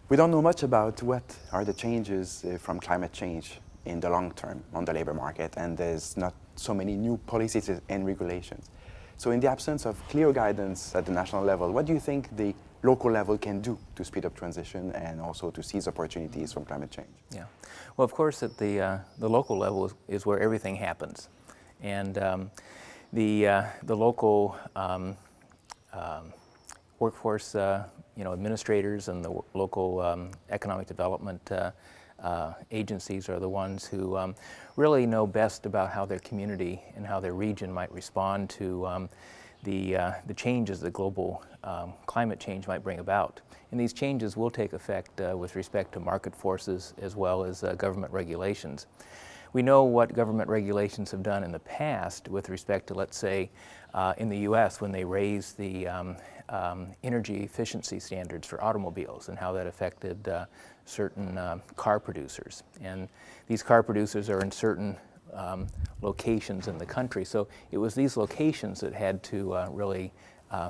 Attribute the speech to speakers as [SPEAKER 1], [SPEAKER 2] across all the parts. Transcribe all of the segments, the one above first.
[SPEAKER 1] We don't know much about what are the changes from climate change in the long term on the labor market, and there's not so many new policies and regulations. So in the absence of clear guidance at the national level, what do you think the local level can do to speed up transition and also to seize opportunities from climate change?
[SPEAKER 2] Yeah, well, of course, at the local level is where everything happens, and the local workforce, administrators and the local economic development agencies are the ones who really know best about how their community and how their region might respond to the changes that global climate change might bring about. And these changes will take effect with respect to market forces as well as government regulations. We know what government regulations have done in the past with respect to, let's say, in the U.S. when they raised the energy efficiency standards for automobiles and how that affected certain car producers. And these car producers are in certain locations in the country. So it was these locations that had to really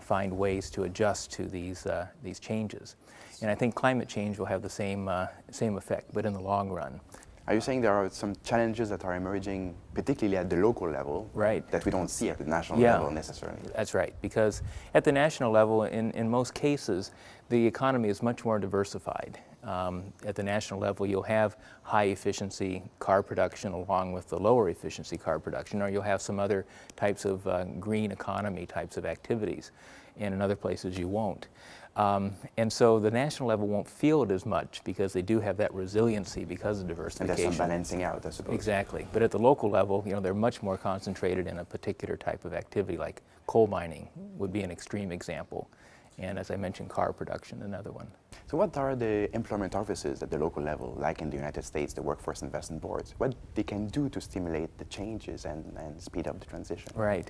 [SPEAKER 2] find ways to adjust to these changes. And I think climate change will have the same effect, but in the long run.
[SPEAKER 1] Are you saying there are some challenges that are emerging, particularly at the local level,
[SPEAKER 2] right,
[SPEAKER 1] that we don't see at the national level necessarily?
[SPEAKER 2] That's right, because at the national level, in most cases, the economy is much more diversified. At the national level, you'll have high efficiency car production along with the lower efficiency car production, or you'll have some other types of green economy types of activities, and in other places you won't. And so the national level won't feel it as much because they do have that resiliency because of diversification.
[SPEAKER 1] And there's some balancing out, I suppose.
[SPEAKER 2] Exactly. But at the local level, they're much more concentrated in a particular type of activity, like coal mining would be an extreme example. And as I mentioned, car production, another one.
[SPEAKER 1] So what are the employment offices at the local level, like in the United States, the workforce investment boards, what they can do to stimulate the changes and speed up the transition?
[SPEAKER 2] Right.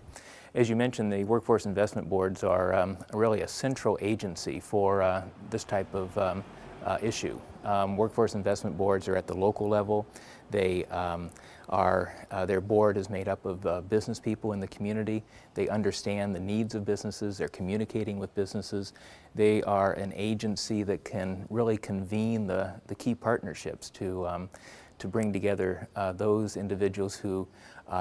[SPEAKER 2] As you mentioned, the workforce investment boards are really a central agency for this type of issue. Workforce investment boards are at the local level. They their board is made up of business people in the community. They understand the needs of businesses. They're communicating with businesses. They are an agency that can really convene the key partnerships to bring together those individuals who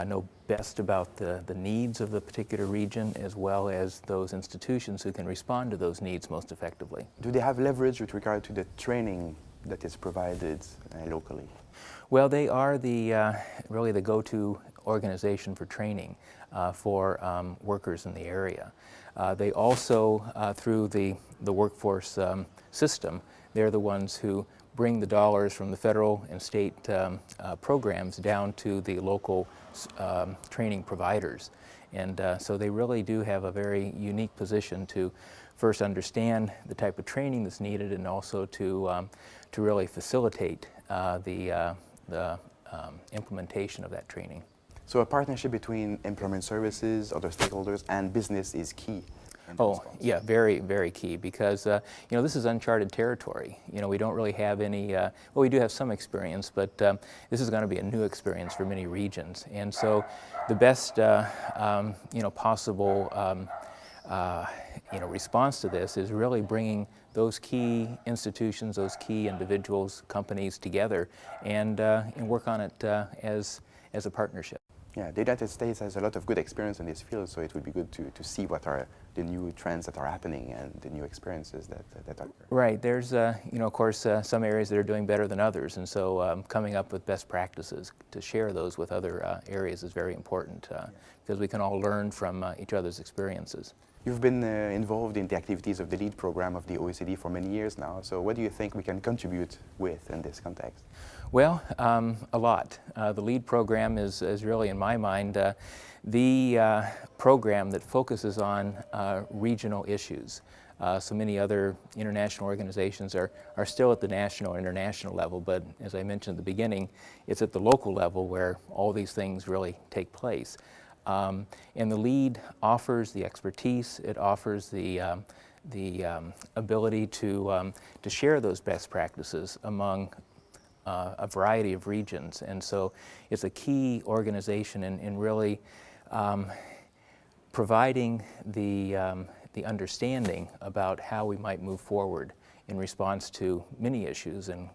[SPEAKER 2] know best about the needs of the particular region, as well as those institutions who can respond to those needs most effectively.
[SPEAKER 1] Do they have leverage with regard to the training that is provided locally?
[SPEAKER 2] Well, they are really the go-to organization for training for workers in the area. They also, through the workforce system, they're the ones who bring the dollars from the federal and state programs down to the local training providers. And so they really do have a very unique position to first understand the type of training that's needed and also to really facilitate the implementation of that training.
[SPEAKER 1] So a partnership between employment services, other stakeholders, and business is key.
[SPEAKER 2] Oh, yeah, very, very key, because this is uncharted territory. We don't really have any, well, we do have some experience, but this is going to be a new experience for many regions. And so the best, possible, response to this is really bringing those key institutions, those key individuals, companies together and work on it as a partnership.
[SPEAKER 1] Yeah, the United States has a lot of good experience in this field, so it would be good to see what are the new trends that are happening and the new experiences that occur.
[SPEAKER 2] Right. There's, of course, some areas that are doing better than others, and so coming up with best practices to share those with other areas is very important because we can all learn from each other's experiences.
[SPEAKER 1] You've been involved in the activities of the LEED program of the OECD for many years now, so what do you think we can contribute with in this context?
[SPEAKER 2] Well, a lot. The LEED program is really, in my mind, the program that focuses on regional issues. So many other international organizations are still at the national or international level, but as I mentioned at the beginning, it's at the local level where all these things really take place. And the LEED offers the expertise, it offers the ability to share those best practices among a variety of regions. And so it's a key organization in really providing the understanding about how we might move forward in response to many issues, and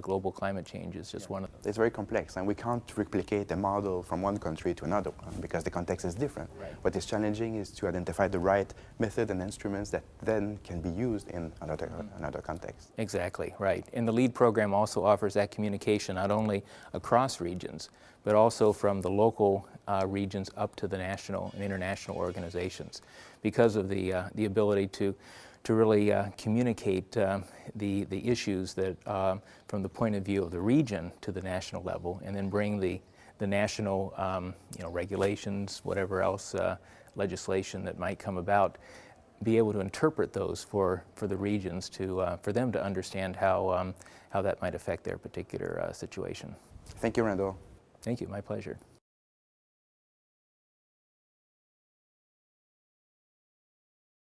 [SPEAKER 2] global climate change is just one of them.
[SPEAKER 1] It's very complex, and we can't replicate a model from one country to another one because the context is different.
[SPEAKER 2] Right.
[SPEAKER 1] What is challenging is to identify the right method and instruments that then can be used in another context.
[SPEAKER 2] Exactly, right. And the LEED program also offers that communication not only across regions, but also from the local regions up to the national and international organizations, because of the ability to really communicate the issues that from the point of view of the region to the national level, and then bring the national regulations, whatever else legislation that might come about, be able to interpret those for the regions for them to understand how that might affect their particular situation.
[SPEAKER 1] Thank you, Randall.
[SPEAKER 2] Thank you, my pleasure.